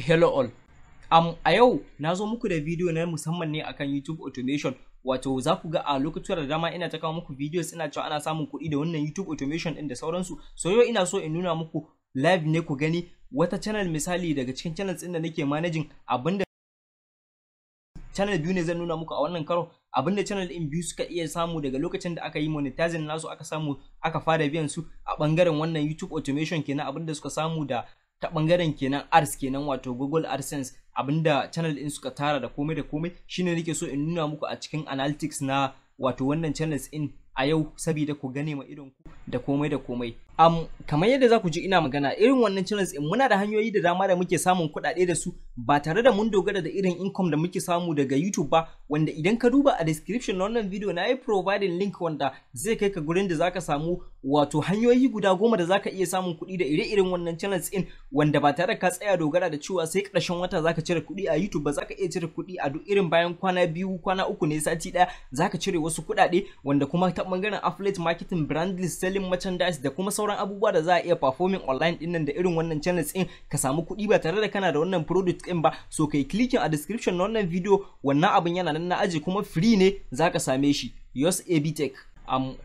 Hello all. A yau na zo muku da video na musamman ne akan YouTube automation. Wato za ku ga a lokutan da dama ina ta kawo muku videos ina cewa ana samun kuɗi da wannan YouTube automation din da sauransu. So yau ina so in nuna muku live ne ku gani wata channel misali daga cikin channels din da nake managing, abinda channel biyu ne zan nuna muku a wannan karo, abinda channel din biyu suka iya samu daga lokacin da aka yi monetizing nasu, aka samu aka fara biyan su a bangaren wannan YouTube automation kenan, abinda suka samu da ta bangaren kenan ads kenan, wato Google AdSense, abinda channel din suka tara da komai da komai shine nake so in nuna muku a cikin analytics na wato wannan channels in a yau, sabida ku gane ma idon ku da komai da komai. Kamar yadda za ku ji ina magana, irin wannan channels in muna da hanyoyi da dama da muke samun kuɗaɗe da su ba tare da mun dogara da irin income da muke samu daga YouTube ba, wanda idan ka duba a description na wannan video na yi providing link wanda zai kai ka gurin da zaka samu wato hanyoyi guda 10 da zaka iya samun kuɗi da ire-iren wannan channels in, wanda ba tare ka tsaya dogara da cewa sai ƙarshen wata zaka cire kuɗi a YouTube ba. Zaka iya cire kuɗi a duk irin bayan kwana 2 kwana 3 ne, sati ɗaya zaka cire wasu kuɗaɗe, wanda kuma ta bangaren affiliate marketing, brand list, selling merchandise da kuma sauran abubuwa da za a iya performing online din nan da irin wannan channels in ka samu kuɗi ba tare da kana da wannan product din ba. So kai clicking a description na wannan video, wannan abin yana nan na aje kuma free ne zaka same shi, Yos AB Tech.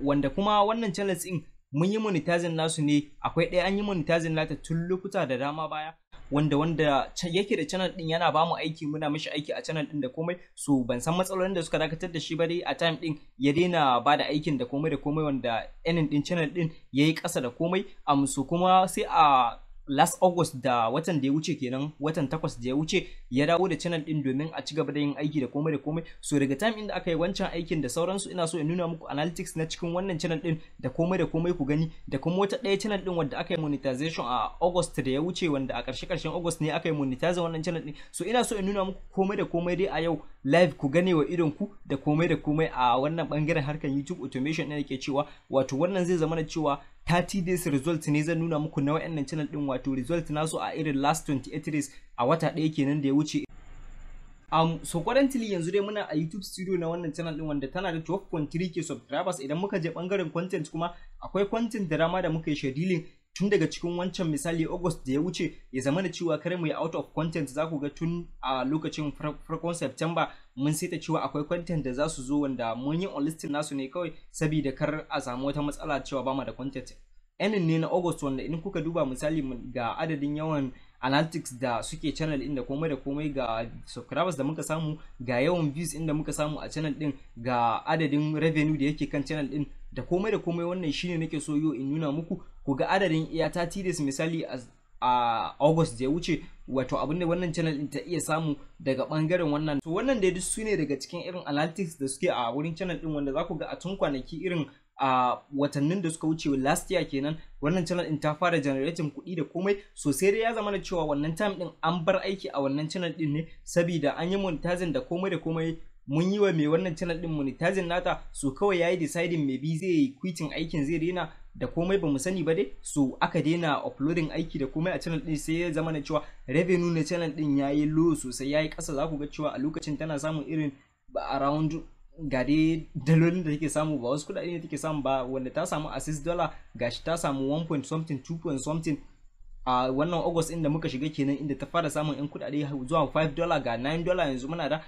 Wanda kuma wannan channels in mun yi monetizing nasu ne, akwai ɗaya an yi monetizing nata tun lokuta da dama baya, wanda yake da channel din yana bamu aiki, muna mishi aiki a channel din da komai. So ban san matsalolin da suka dakatar da shi ba dai, a time din ya daina bada aikin da komai da komai, wanda earning din channel din yayi ƙasa da komai. So kuma sai a last August da watan da ya wuce kenan, watan 8 da ya wuce, ya dawo da channel din domin a ci gaba da yin aiki da komai da komai. So daga time inda aka yi wancan aikin da sauransu, ina so in nuna muku analytics na cikin wannan channel din da komai da komai ku gani, da kuma wata ɗaya channel din wanda aka yi monetization a August da ya wuce, wanda a ƙarshen August ne aka yi monetization wannan channel din. So ina so in nuna muku komai da komai dai a yau live ku gane wa idon ku da komai da komai a wannan bangaren harkar YouTube automation ne yake cewa, wato wannan zai zama na cewa 30 days result ne zan nuna muku na wayannan channel din, wato result nasu a irin last 28 days, a wata ɗaya kenan da ya wuce. So currently yanzu dai muna a YouTube studio na wannan channel din, wanda tana da 12.3k subscribers. Idan muka je bangaren content kuma akwai content da dama da muka yi scheduling tun daga cikin wancan misali August da ya wuce, ya zama da cewa kare mu yi out of content. Za ku ga tun a lokacin farkon September mun saita cewa akwai content da za su zo, wanda mun yi on listing nasu ne kawai saboda kar a samu wata matsala cewa ba mu da content. Enin ne na August, wanda in kuka duba misali ga adadin yawan analytics da suke channel din da komai da komai, ga subscribers da muka samu, ga yawan views inda muka samu a channel din, ga adadin revenue da yake kan channel din da komai da komai. Wannan shine nake so yau in nuna muku, ku ga adadin iya 30 days misali a August da ya wuce, wato abinda wannan channel din ta iya samu daga bangaren wannan. So wannan dai duk su ne daga cikin irin analytics da suke a wurin channel din, wanda za ku ga a tun kwanaki irin a watannin da suka wuce last year kenan, wannan channel din ta fara generating kuɗi da komai. So sai dai ya zama da cewa wannan time din an bar aiki a wannan channel din ne saboda an yi monetizing da komai da komai. Mun yi wa mai wannan channel din monetizing nata, so kawai yayi deciding maybe zai yi quitting aikin, zai daina da komai, ba mu sani ba dai. So aka daina uploading aiki da komai a channel din, sai ya zama da cewa revenue na channel din yayi low sosai, yayi ƙasa. za ku ga cewa a lokacin tana samun irin around ga dai dalolin da take samu, ba wasu kuɗaɗe ne take samu ba, wanda ta samu a $6 gashi ta samu 1 point something 2 point something a wannan August inda muka shiga kenan, inda ta fara samun yan kuɗaɗe zuwa $5 ga $9 yanzu muna da.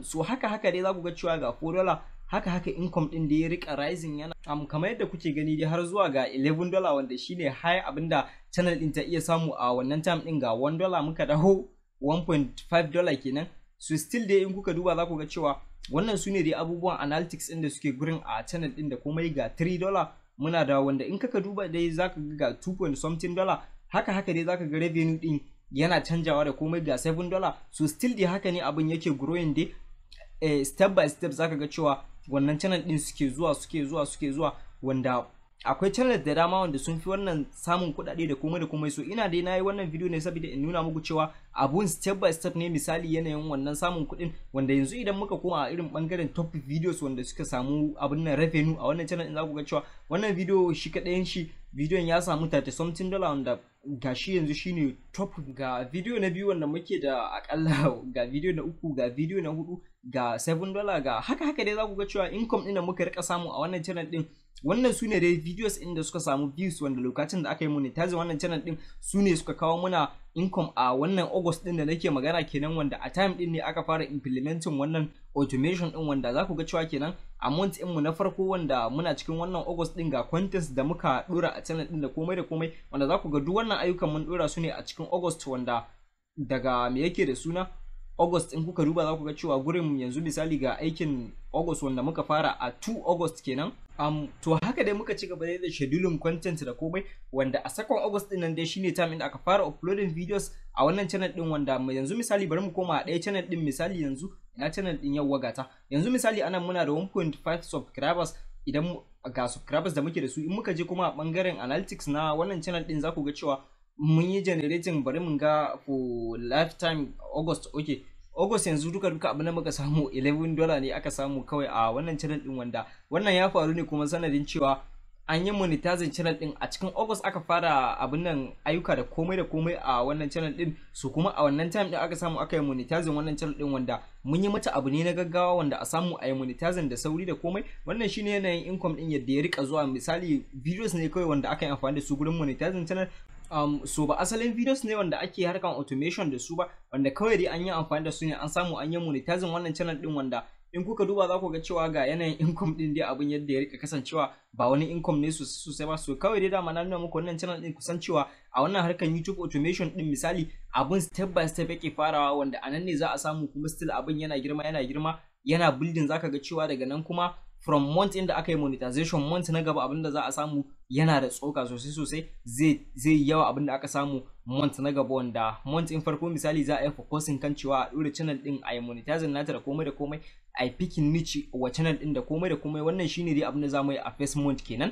So haka dai za ku ga cewa ga $4 haka income din da ya rika rising yana kamar yadda kuke gani dai har zuwa ga $11, wanda shine high abinda channel din ta iya samu a wannan time din. Ga $1 muka dawo $1.5 kenan. So still dai in kuka duba za ku ga cewa wannan su ne dai abubuwan analytics ɗin da suke gurin a channel ɗin da komai. Ga $3 muna da, wanda in kaka duba dai zaka ga 2 point something dollar, haka dai zaka ga revenue ɗin yana canjawa da komai. Ga $7. So still dai haka ne abin yake growing dai step by step. Zaka ga cewa wannan channel ɗin suke zuwa wanda akwai channel da dama wanda sun fi wannan samun kuɗaɗe da komai da komai. So ina dai nayi wannan video ne saboda in nuna muku cewa abun step by step ne, misali yanayin wannan samun kuɗin, wanda yanzu idan muka koma a irin bangaren top videos wanda suka samu abun nan revenue a wannan channel din, za ku ga cewa wannan video shi kaɗayan shi bidiyon ya samu $30 something, wanda gashi yanzu shine top. Ga video na biyu wanda muke da akalla ga video na 3, ga video na 4, ga $7 ga haka dai za ku ga cewa income din da muka rika samu a wannan channel din. Wannan su ne dai videos ɗin da suka samu views wanda lokacin da aka yi monetizing wannan channel ɗin su ne suka kawo muna income a wannan August ɗin da nake magana kenan, wanda a time ɗin ne aka fara implementing wannan automation ɗin, wanda za ku ga cewa kenan a month ɗinmu na farko wanda muna cikin wannan August ɗin ga contents da muka ɗora a channel ɗin da komai wanda za ku ga duk wannan ayyukan mun ɗora su ne a cikin August, wanda daga me yake da suna August in kuka duba za ku ga cewa gurin yanzu misali ga aikin August wanda muka fara a 2 August kenan. To haka dai muka ci gaba da scheduling content da komai, wanda a second August din nan dai shine time da aka fara uploading videos a wannan channel din, wanda yanzu misali bari mu koma a ɗaya channel din. Misali yanzu ina channel din yau wagata, yanzu misali anan muna da 1.5 subscribers. Idan ga subscribers da muke da su, in muka je kuma a bangaren analytics na wannan channel din za ku ga cewa mun yi generating, bari mun ga for lifetime August. Okay, August yanzu duka abin da muka samu $11 ne aka samu kawai a wannan channel din, wanda wannan ya faru ne kuma sanadin cewa an yi monetizing channel din a cikin August. Aka fara abin nan ayyuka da komai a wannan channel din, su kuma a wannan time din aka samu aka yi monetizing wannan channel din, wanda mun yi mata abu ne na gaggawa wanda a samu a yi monetizing da sauri da komai. Wannan shine yanayin income din yadda ya rika zuwa. Misali videos ne kawai wanda aka yi amfani da su gurin monetizing channel. So ba asalin videos ne wanda ake harkan automation da su ba, wanda kawai dai an yi amfani da su ne an samu an yi monetizing wannan channel din, wanda in kuka duba za ku ga cewa ga yanayin income din dai abin yadda ya rika kasancewa ba wani income ne sosai ba. So kawai dai dama na nuna muku wannan channel din kusan cewa a wannan harkan YouTube automation din misali abin step by step yake farawa, wanda a nan ne za a samu kuma still abin yana girma yana building. Zaka ga cewa daga nan kuma from month inda aka yi monetization, month na gaba abinda za a samu yana da tsoka sosai zai yawa abinda aka samu month na gaba, wanda month in farko misali za a yi focusing kan cewa a ɗora channel din a yi monetizing nata da komai a yi picking niche wa channel din da komai. Wannan shine dai abinda za mu yi a first month kenan.